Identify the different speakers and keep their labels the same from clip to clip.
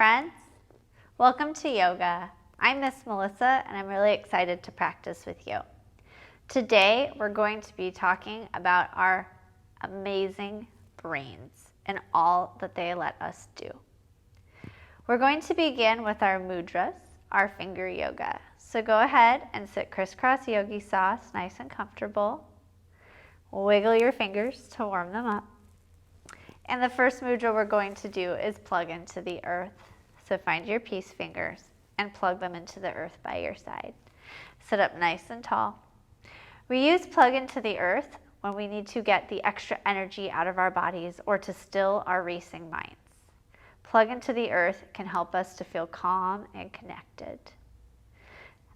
Speaker 1: friends. Welcome to yoga. I'm Miss Melissa and I'm really excited to practice with you. Today we're going to be talking about our amazing brains and all that they let us do. We're going to begin with our mudras, our finger yoga. So go ahead and sit crisscross yogi sauce, nice and comfortable. Wiggle your fingers to warm them up. And the first mudra we're going to do is plug into the earth. So find your peace fingers and plug them into the earth by your side. Sit up nice and tall. We use plug into the earth when we need to get the extra energy out of our bodies or to still our racing minds. Plug into the earth can help us to feel calm and connected.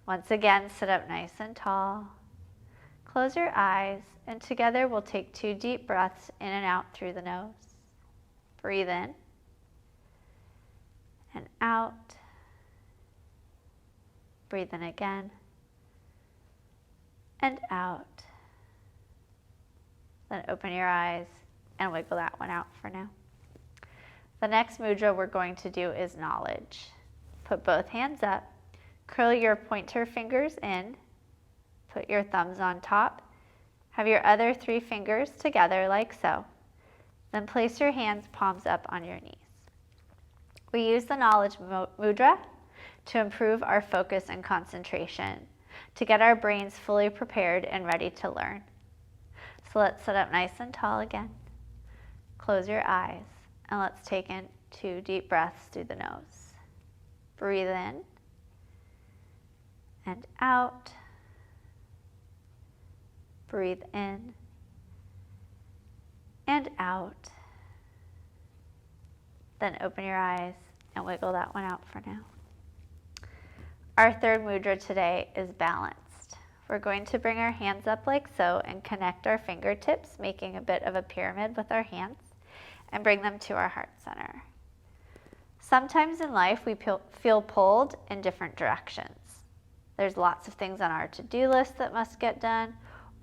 Speaker 1: Once again, sit up nice and tall. Close your eyes, and together we'll take 2 deep breaths in and out through the nose. Breathe in and out. Breathe in again and out. Then open your eyes and wiggle that one out for now. The next mudra we're going to do is knowledge. Put both hands up, curl your pointer fingers in, put your thumbs on top, have your other 3 fingers together like so. Then place your hands palms up on your knees. We use the knowledge mudra to improve our focus and concentration, to get our brains fully prepared and ready to learn. So let's sit up nice and tall again. Close your eyes and let's take in 2 deep breaths through the nose. Breathe in and out. Breathe in and out. Then open your eyes and wiggle that one out for now. Our third mudra today is balanced. We're going to bring our hands up like so and connect our fingertips, making a bit of a pyramid with our hands, and bring them to our heart center. Sometimes in life we feel pulled in different directions. There's lots of things on our to-do list that must get done,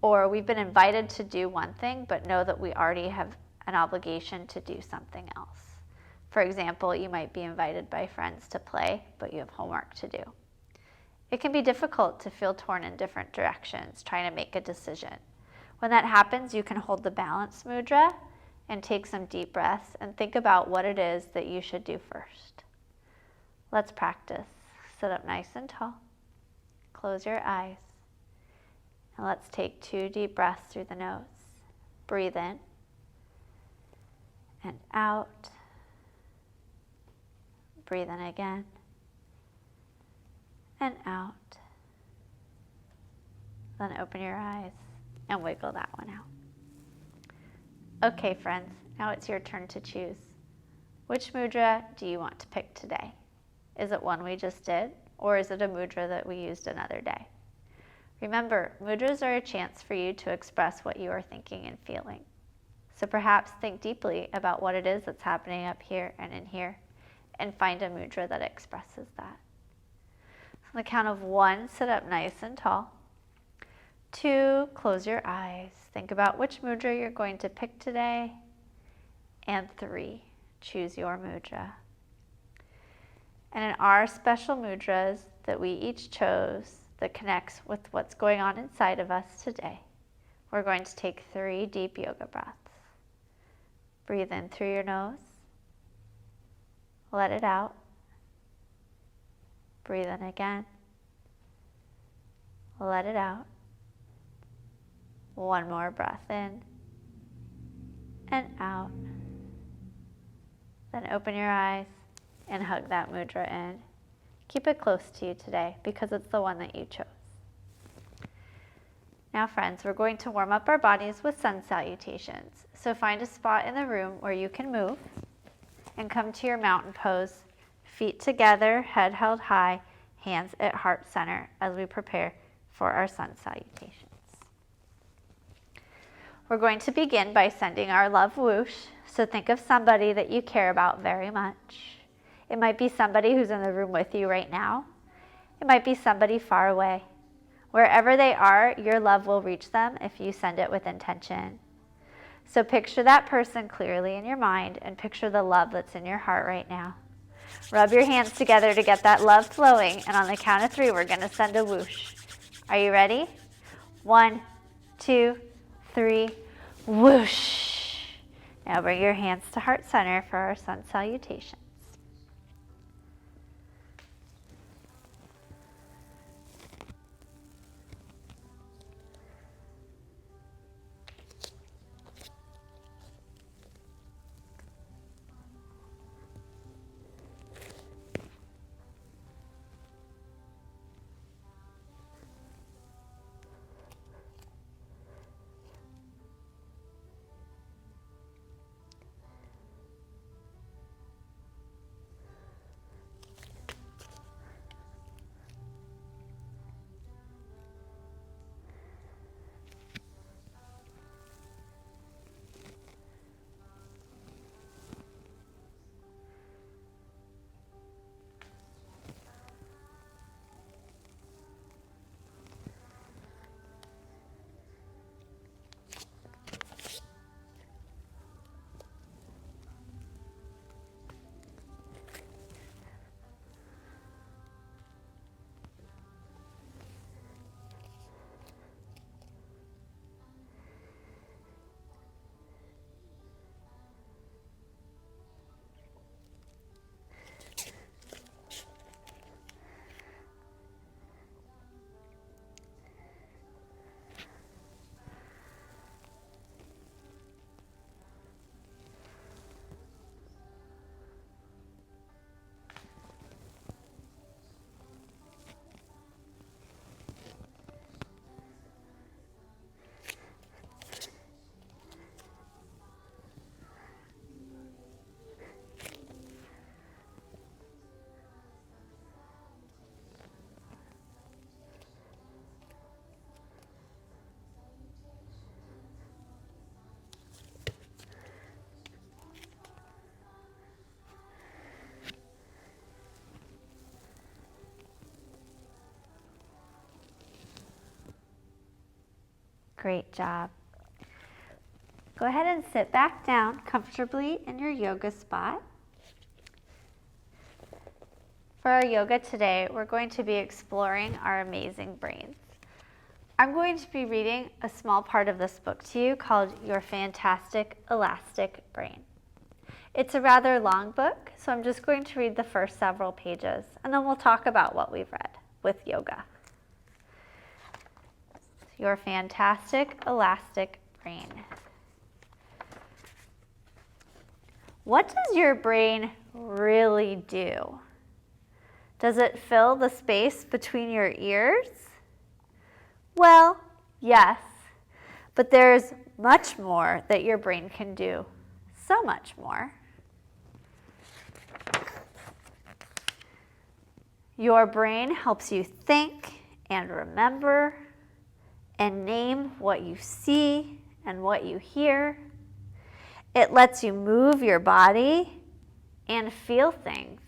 Speaker 1: or we've been invited to do one thing but know that we already have an obligation to do something else. For example, you might be invited by friends to play, but you have homework to do. It can be difficult to feel torn in different directions, trying to make a decision. When that happens, you can hold the balance mudra and take some deep breaths and think about what it is that you should do first. Let's practice. Sit up nice and tall. Close your eyes. And let's take 2 deep breaths through the nose. Breathe in and out. Breathe in again and out. Then open your eyes and wiggle that one out. Okay, friends, now it's your turn to choose. Which mudra do you want to pick today? Is it one we just did, or is it a mudra that we used another day? Remember, mudras are a chance for you to express what you are thinking and feeling. So perhaps think deeply about what it is that's happening up here and in here, and find a mudra that expresses that. On the count of 1, sit up nice and tall. 2, close your eyes. Think about which mudra you're going to pick today. And 3, choose your mudra. And in our special mudras that we each chose that connects with what's going on inside of us today, we're going to take 3 deep yoga breaths. Breathe in through your nose. Let it out. Breathe in again. Let it out. 1 more breath in and out. Then open your eyes and hug that mudra in. Keep it close to you today because it's the one that you chose. Now, friends, we're going to warm up our bodies with sun salutations. So find a spot in the room where you can move and come to your mountain pose, feet together, head held high, hands at heart center as we prepare for our sun salutations. We're going to begin by sending our love whoosh. So think of somebody that you care about very much. It might be somebody who's in the room with you right now. It might be somebody far away. Wherever they are, your love will reach them if you send it with intention. So picture that person clearly in your mind and picture the love that's in your heart right now. Rub your hands together to get that love flowing, and on the count of 3, we're going to send a whoosh. Are you ready? 1, 2, 3, whoosh. Now bring your hands to heart center for our sun salutation. Great job. Go ahead and sit back down comfortably in your yoga spot. For our yoga today, we're going to be exploring our amazing brains. I'm going to be reading a small part of this book to you called Your Fantastic Elastic Brain. It's a rather long book, so I'm just going to read the first several pages, and then we'll talk about what we've read with yoga. Your Fantastic Elastic Brain. What does your brain really do? Does it fill the space between your ears? Well, yes, but there's much more that your brain can do. So much more. Your brain helps you think and remember and name what you see and what you hear. It lets you move your body and feel things,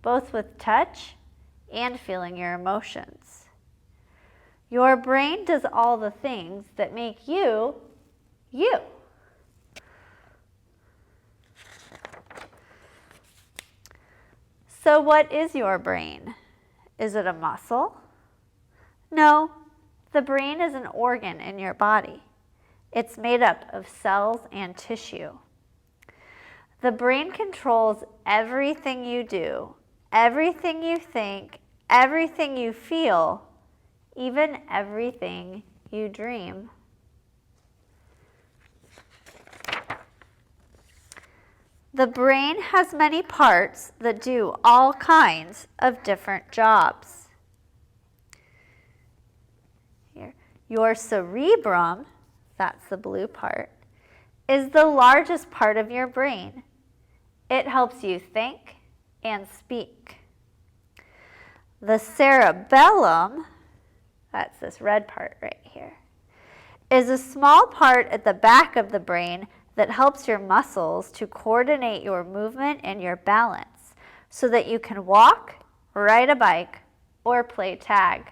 Speaker 1: both with touch and feeling your emotions. Your brain does all the things that make you, you. So what is your brain? Is it a muscle? No, the brain is an organ in your body. It's made up of cells and tissue. The brain controls everything you do, everything you think, everything you feel, even everything you dream. The brain has many parts that do all kinds of different jobs. Here, your cerebrum, that's the blue part, is the largest part of your brain. It helps you think and speak. The cerebellum, that's this red part right here, is a small part at the back of the brain that helps your muscles to coordinate your movement and your balance so that you can walk, ride a bike, or play tag.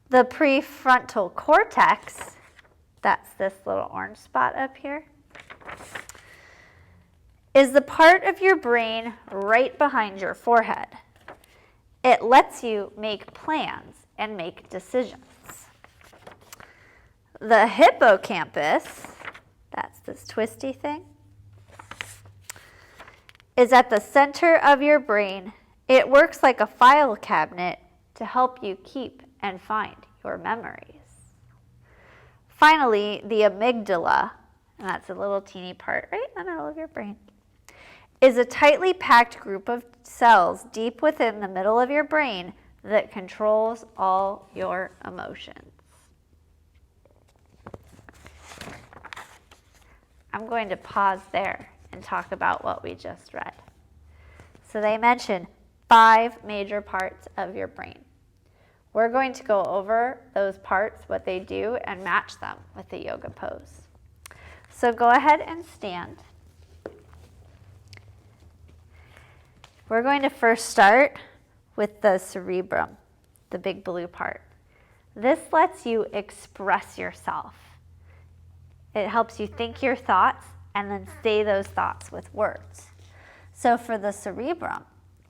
Speaker 1: The prefrontal cortex, that's this little orange spot up here, is the part of your brain right behind your forehead. It lets you make plans and make decisions. The hippocampus, that's this twisty thing, is at the center of your brain. It works like a file cabinet to help you keep and find your memories. Finally, the amygdala, and that's a little teeny part right in the middle of your brain, is a tightly packed group of cells deep within the middle of your brain that controls all your emotions. I'm going to pause there and talk about what we just read. So they mention 5 major parts of your brain. We're going to go over those parts, what they do, and match them with the yoga pose. So go ahead and stand. We're going to first start with the cerebrum, the big blue part. This lets you express yourself. It helps you think your thoughts and then say those thoughts with words. So for the cerebrum,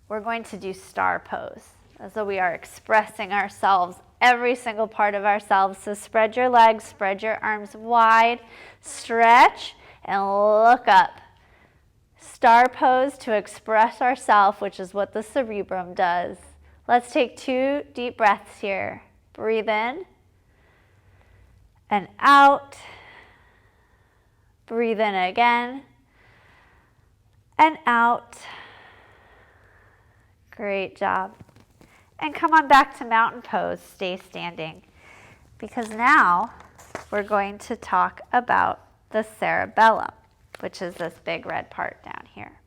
Speaker 1: we're going to do star pose. So we are expressing ourselves, every single part of ourselves. So spread your legs, spread your arms wide, stretch, and look up. Star pose to express ourselves, which is what the cerebrum does. Let's take 2 deep breaths here. Breathe in and out. Breathe in again and out. Great job. And come on back to mountain pose. Stay standing. Because now we're going to talk about the cerebellum, which is this big red part down here.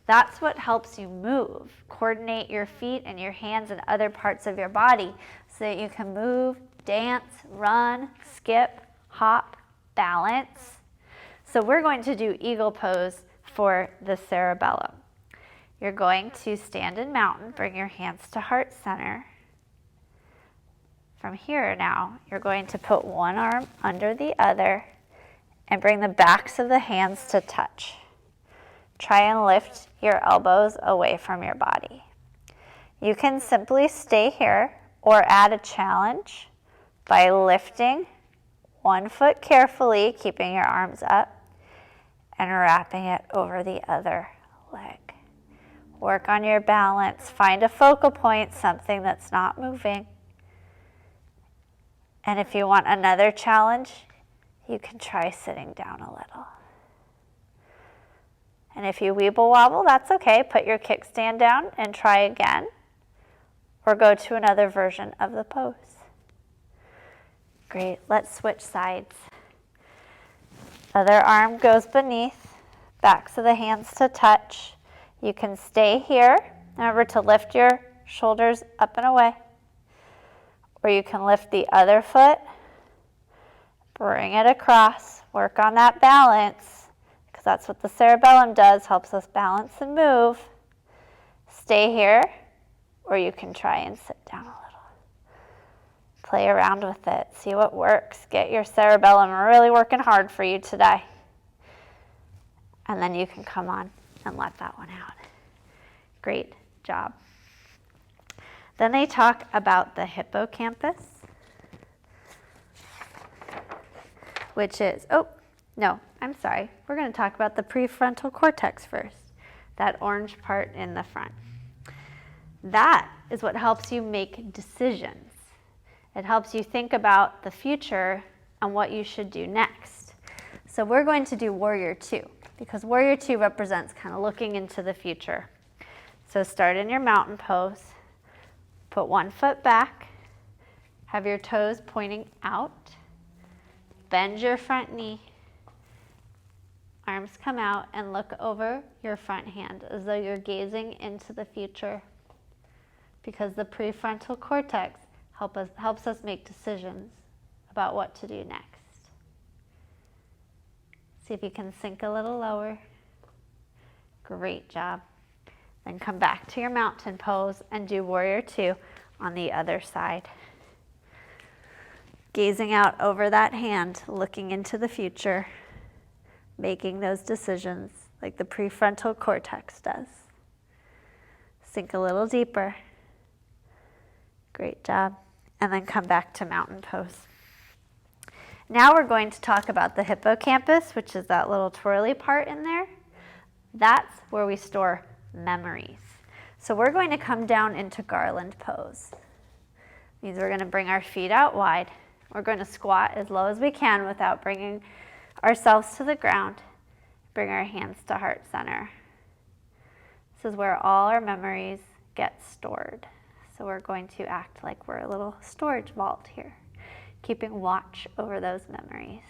Speaker 1: That's what helps you move, coordinate your feet and your hands and other parts of your body so that you can move, dance, run, skip, hop, balance. So we're going to do eagle pose for the cerebellum. You're going to stand in mountain, bring your hands to heart center. From here now, you're going to put one arm under the other and bring the backs of the hands to touch. Try and lift your elbows away from your body. You can simply stay here or add a challenge by lifting one foot carefully, keeping your arms up, and wrapping it over the other leg. Work on your balance. Find a focal point, something that's not moving. And if you want another challenge, you can try sitting down a little. And if you weeble wobble, that's okay. Put your kickstand down and try again. Or go to another version of the pose. Great. Let's switch sides. Other arm goes beneath. Backs of the hands to touch. You can stay here. Remember to lift your shoulders up and away. Or you can lift the other foot. Bring it across. Work on that balance. Because that's what the cerebellum does. Helps us balance and move. Stay here. Or you can try and sit down a little. Play around with it. See what works. Get your cerebellum really working hard for you today. And then you can come on and let that one out. Great job. Then they talk about the hippocampus, which is, we're going to talk about the prefrontal cortex first, that orange part in the front. That is what helps you make decisions. It helps you think about the future and what you should do next. So we're going to do Warrior 2, because Warrior 2 represents kind of looking into the future. So start in your mountain pose. Put one foot back. Have your toes pointing out. Bend your front knee. Arms come out and look over your front hand as though you're gazing into the future. Because the prefrontal cortex helps us make decisions about what to do next. See if you can sink a little lower. Great job. Then come back to your mountain pose and do Warrior 2 on the other side. Gazing out over that hand, looking into the future, making those decisions like the prefrontal cortex does. Sink a little deeper. Great job. And then come back to mountain pose. Now we're going to talk about the hippocampus, which is that little twirly part in there. That's where we store memories. So we're going to come down into garland pose. Means we're going to bring our feet out wide. We're going to squat as low as we can without bringing ourselves to the ground. Bring our hands to heart center. This is where all our memories get stored. So we're going to act like we're a little storage vault here, keeping watch over those memories.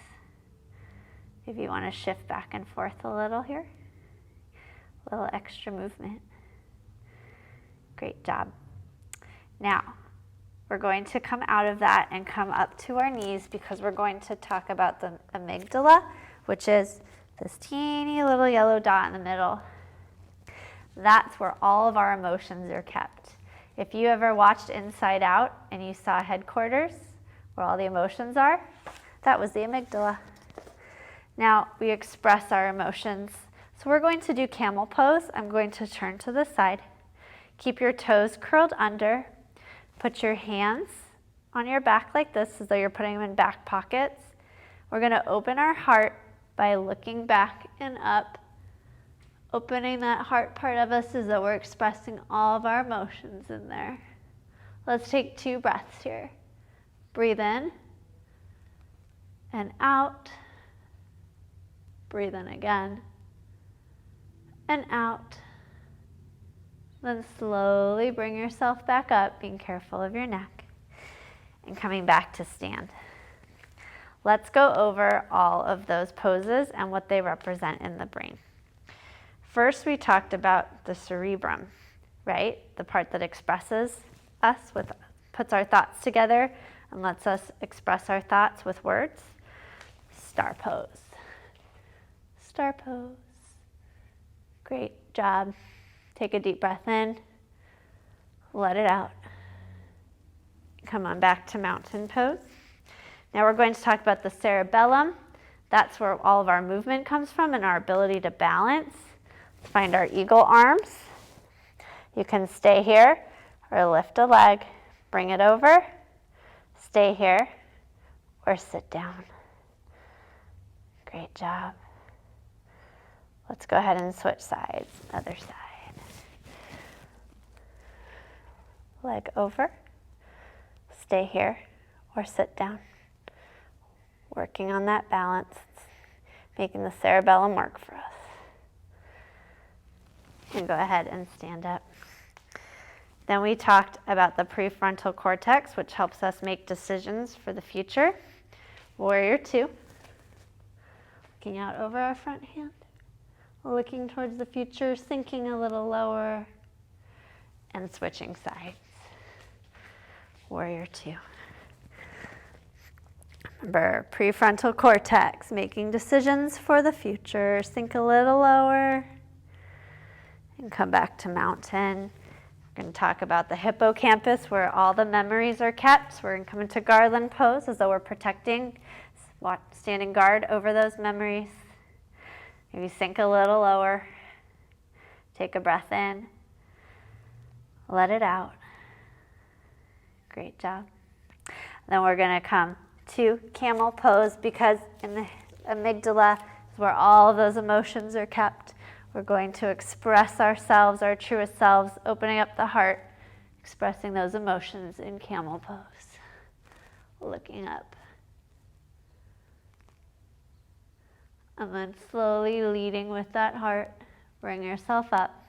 Speaker 1: If you want to shift back and forth a little here, a little extra movement. Great job. Now, we're going to come out of that and come up to our knees because we're going to talk about the amygdala, which is this teeny little yellow dot in the middle. That's where all of our emotions are kept. If you ever watched Inside Out and you saw headquarters, where all the emotions are, that was the amygdala. Now we express our emotions. So we're going to do camel pose. I'm going to turn to the side. Keep your toes curled under. Put your hands on your back like this, as though you're putting them in back pockets. We're going to open our heart by looking back and up. Opening that heart part of us as though we're expressing all of our emotions in there. Let's take 2 breaths here. Breathe in and out. Breathe in again and out. Then slowly bring yourself back up, being careful of your neck, and coming back to stand. Let's go over all of those poses and what they represent in the brain. First, we talked about the cerebrum, right? The part that expresses us, puts our thoughts together and lets us express our thoughts with words. Star pose. Star pose. Great job. Take a deep breath in. Let it out. Come on back to mountain pose. Now we're going to talk about the cerebellum. That's where all of our movement comes from and our ability to balance. Let's find our eagle arms. You can stay here or lift a leg. Bring it over. Stay here or sit down. Great job. Let's go ahead and switch sides. Other side. Leg over. Stay here or sit down. Working on that balance, making the cerebellum work for us. And go ahead and stand up. Then we talked about the prefrontal cortex, which helps us make decisions for the future. Warrior 2. Looking out over our front hand. Looking towards the future, sinking a little lower, and switching sides. Warrior 2. Remember, prefrontal cortex, making decisions for the future. Sink a little lower, and come back to mountain. We're going to talk about the hippocampus, where all the memories are kept. We're going to come into garland pose, as though we're protecting, standing guard over those memories. Maybe sink a little lower. Take a breath in. Let it out. Great job. Then we're going to come to camel pose, because in the amygdala is where all of those emotions are kept. We're going to express ourselves, our truest selves, opening up the heart, expressing those emotions in camel pose. Looking up. And then slowly leading with that heart, bring yourself up.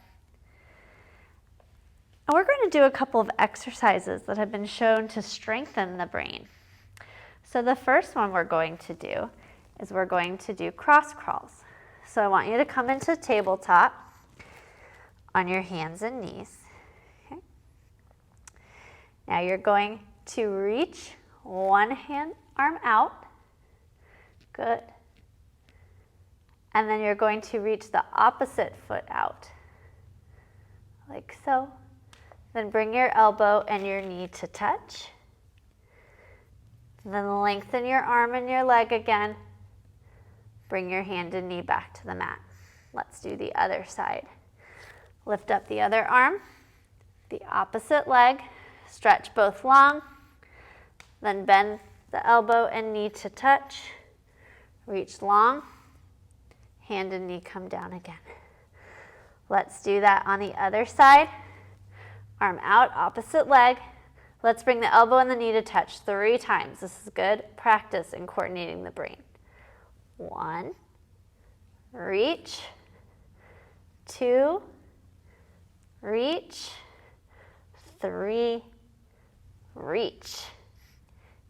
Speaker 1: And we're going to do a couple of exercises that have been shown to strengthen the brain. So the first one we're going to do is we're going to do cross crawls. So I want you to come into tabletop on your hands and knees. Okay. Now you're going to reach one arm out. Good. And then you're going to reach the opposite foot out, like so. Then bring your elbow and your knee to touch. And then lengthen your arm and your leg again. Bring your hand and knee back to the mat. Let's do the other side. Lift up the other arm, the opposite leg, stretch both long, then bend the elbow and knee to touch. Reach long, hand and knee come down again. Let's do that on the other side. Arm out, opposite leg. Let's bring the elbow and the knee to touch 3 times. This is good practice in coordinating the brain. 1, reach, 2, reach, 3, reach.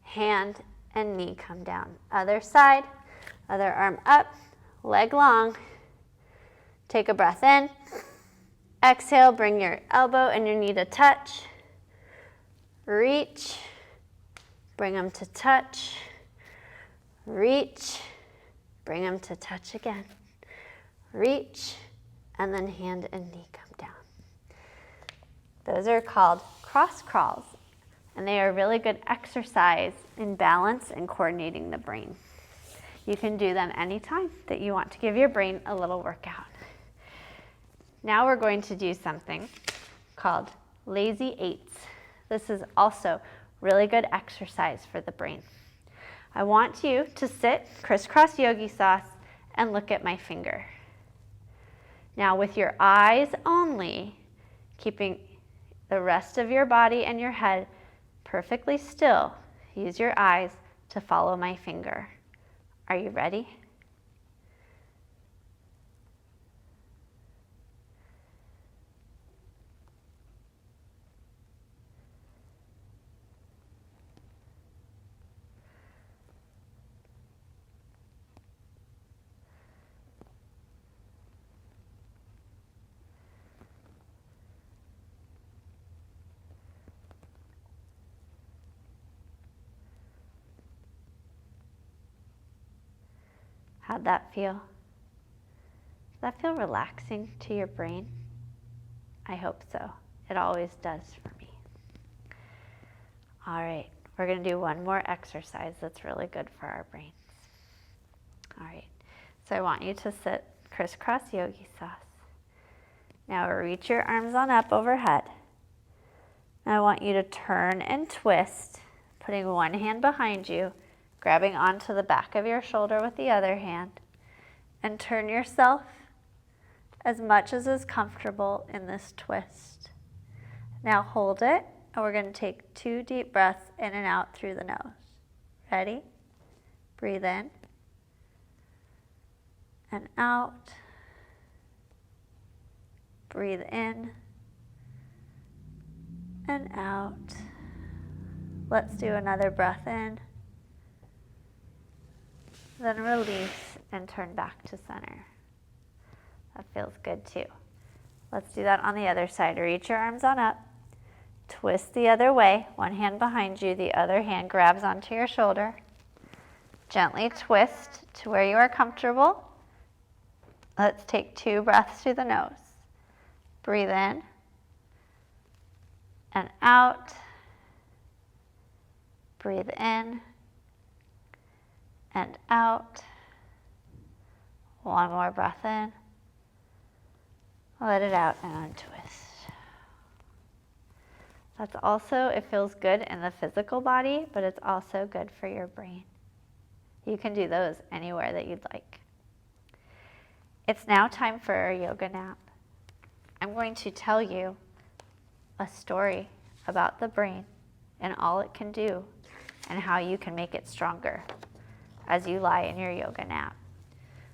Speaker 1: Hand and knee come down. Other side, other arm up, leg long. Take a breath in. Exhale, bring your elbow and your knee to touch. Reach, bring them to touch. Reach, bring them to touch again. Reach, and then hand and knee come down. Those are called cross crawls, and they are a really good exercise in balance and coordinating the brain. You can do them anytime that you want to give your brain a little workout. Now we're going to do something called lazy 8s. This is also really good exercise for the brain. I want you to sit crisscross yogi sauce and look at my finger. Now with your eyes only, keeping the rest of your body and your head perfectly still, use your eyes to follow my finger. Are you ready? How'd that feel? Does that feel relaxing to your brain? I hope so. It always does for me. All right, we're going to do one more exercise that's really good for our brains. All right, so I want you to sit crisscross yogi sauce. Now reach your arms on up overhead. Now I want you to turn and twist, putting one hand behind you, grabbing onto the back of your shoulder with the other hand, and turn yourself as much as is comfortable in this twist. Now hold it, and we're going to take 2 deep breaths in and out through the nose. Ready? Breathe in and out. Breathe in and out. Let's do another breath in. Then release and turn back to center. That feels good too. Let's do that on the other side. Reach your arms on up. Twist the other way. One hand behind you, the other hand grabs onto your shoulder. Gently twist to where you are comfortable. Let's take 2 breaths through the nose. Breathe in and out. Breathe in and out. One more breath in. Let it out and untwist. That's also, it feels good in the physical body, but it's also good for your brain. You can do those anywhere that you'd like. It's now time for our yoga nap. I'm going to tell you a story about the brain and all it can do and how you can make it stronger as you lie in your yoga nap.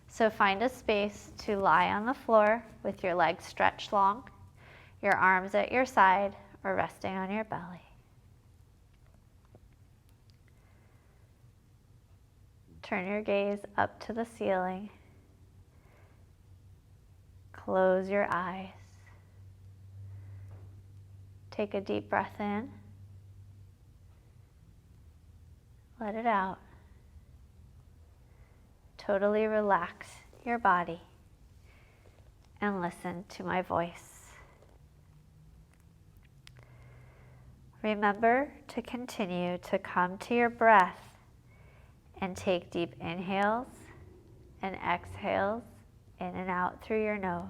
Speaker 1: So find a space to lie on the floor with your legs stretched long, your arms at your side or resting on your belly. Turn your gaze up to the ceiling. Close your eyes. Take a deep breath in. Let it out. Totally relax your body and listen to my voice. Remember to continue to come to your breath and take deep inhales and exhales in and out through your nose.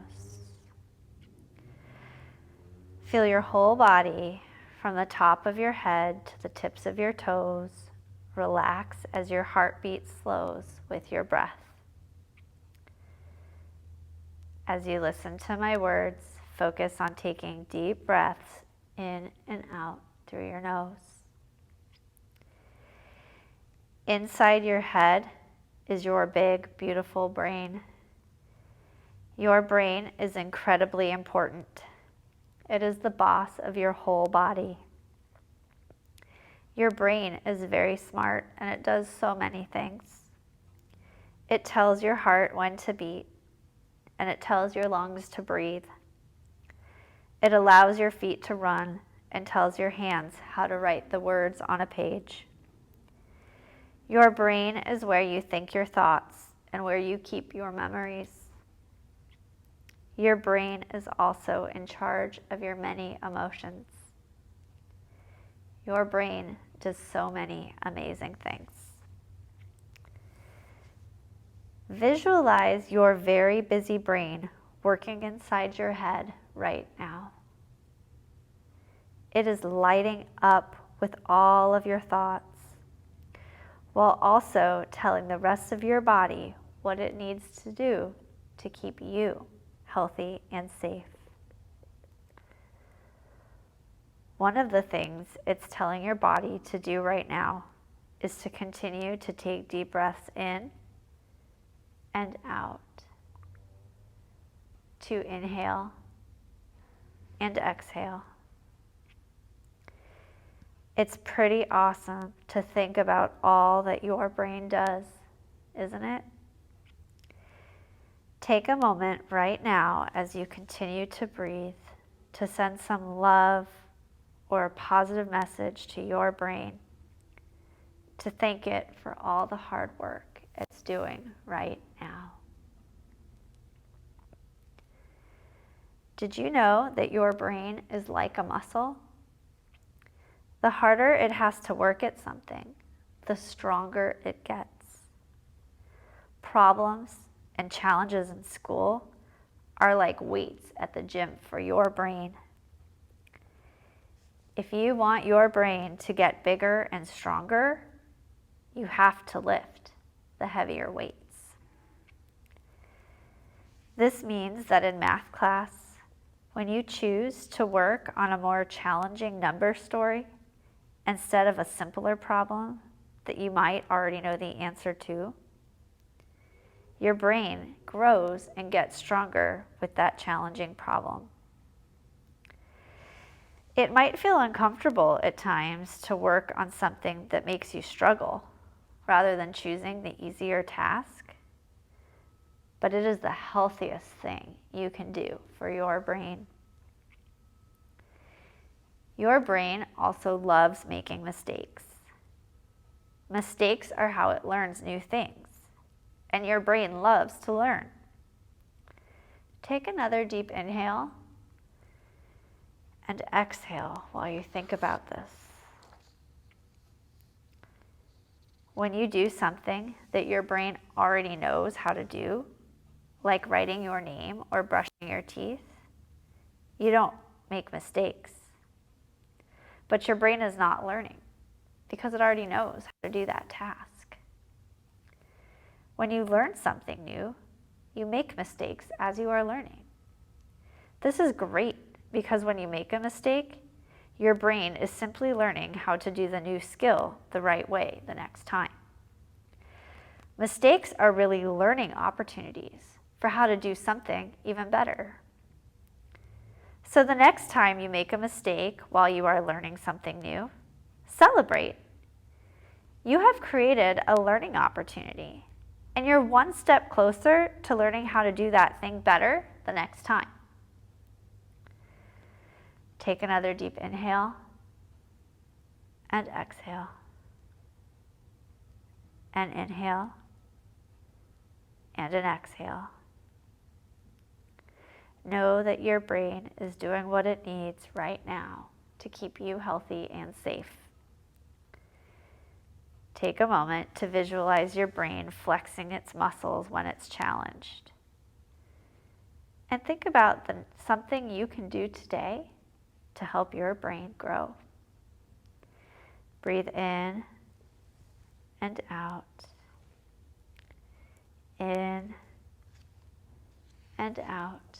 Speaker 1: Feel your whole body from the top of your head to the tips of your toes relax as your heartbeat slows with your breath. As you listen to my words, focus on taking deep breaths in and out through your nose. Inside your head is your big, beautiful brain. Your brain is incredibly important. It is the boss of your whole body. Your brain is very smart and it does so many things. It tells your heart when to beat and it tells your lungs to breathe. It allows your feet to run and tells your hands how to write the words on a page. Your brain is where you think your thoughts and where you keep your memories. Your brain is also in charge of your many emotions. Your brain does so many amazing things. Visualize your very busy brain working inside your head right now. It is lighting up with all of your thoughts, while also telling the rest of your body what it needs to do to keep you healthy and safe. One of the things it's telling your body to do right now is to continue to take deep breaths in and out, to inhale and exhale. It's pretty awesome to think about all that your brain does, isn't it? Take a moment right now as you continue to breathe to send some love or a positive message to your brain, to thank it for all the hard work it's doing right now. Did you know that your brain is like a muscle? The harder it has to work at something, the stronger it gets. Problems and challenges in school are like weights at the gym for your brain. If you want your brain to get bigger and stronger, you have to lift the heavier weights. This means that in math class, when you choose to work on a more challenging number story instead of a simpler problem that you might already know the answer to, your brain grows and gets stronger with that challenging problem. It might feel uncomfortable at times to work on something that makes you struggle rather than choosing the easier task, but it is the healthiest thing you can do for your brain. Your brain also loves making mistakes. Mistakes are how it learns new things, and your brain loves to learn. Take another deep inhale and exhale while you think about this. When you do something that your brain already knows how to do, like writing your name or brushing your teeth, you don't make mistakes. But your brain is not learning because it already knows how to do that task. When you learn something new, you make mistakes as you are learning. This is great because when you make a mistake, your brain is simply learning how to do the new skill the right way the next time. Mistakes are really learning opportunities for how to do something even better. So the next time you make a mistake while you are learning something new, celebrate. You have created a learning opportunity, and you're one step closer to learning how to do that thing better the next time. Take another deep inhale and exhale. And inhale and an exhale. Know that your brain is doing what it needs right now to keep you healthy and safe. Take a moment to visualize your brain flexing its muscles when it's challenged. And think about something you can do today to help your brain grow. Breathe in and out. In and out.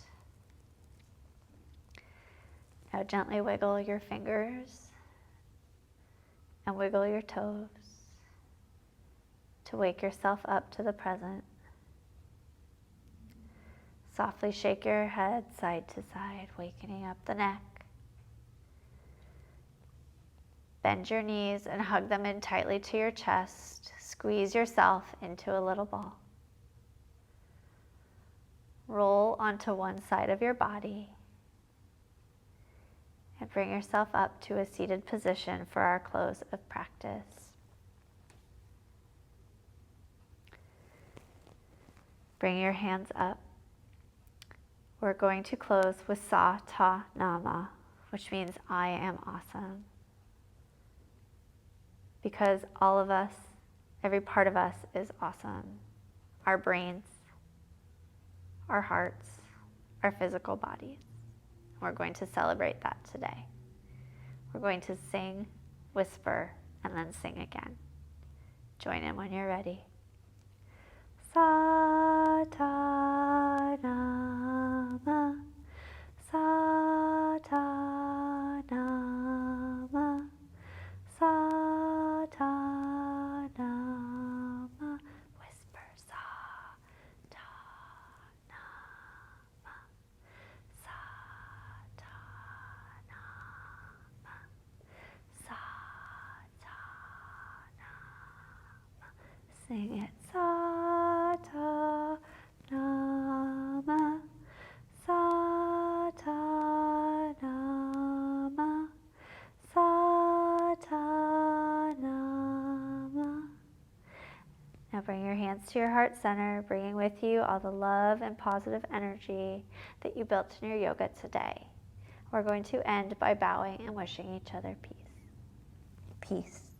Speaker 1: Now gently wiggle your fingers and wiggle your toes to wake yourself up to the present. Softly shake your head side to side, wakening up the neck. Bend your knees and hug them in tightly to your chest. Squeeze yourself into a little ball. Roll onto one side of your body and bring yourself up to a seated position for our close of practice. Bring your hands up. We're going to close with Sa Ta Nama, which means I am awesome. Because all of us, every part of us is awesome. Our brains, our hearts, our physical bodies. We're going to celebrate that today. We're going to sing, whisper, and then sing again. Join in when you're ready. Sa Ta Nama, Sa Ta Nama, Sa Ta Nama. Whisper Sa Ta Nama, Sa Ta Nama, Sa Ta Nama. Sing it. Sa Ta Nama, Sa Ta Nama, Sa Ta Nama. Now bring your hands to your heart center, bringing with you all the love and positive energy that you built in your yoga today. We're going to end by bowing and wishing each other peace. Peace.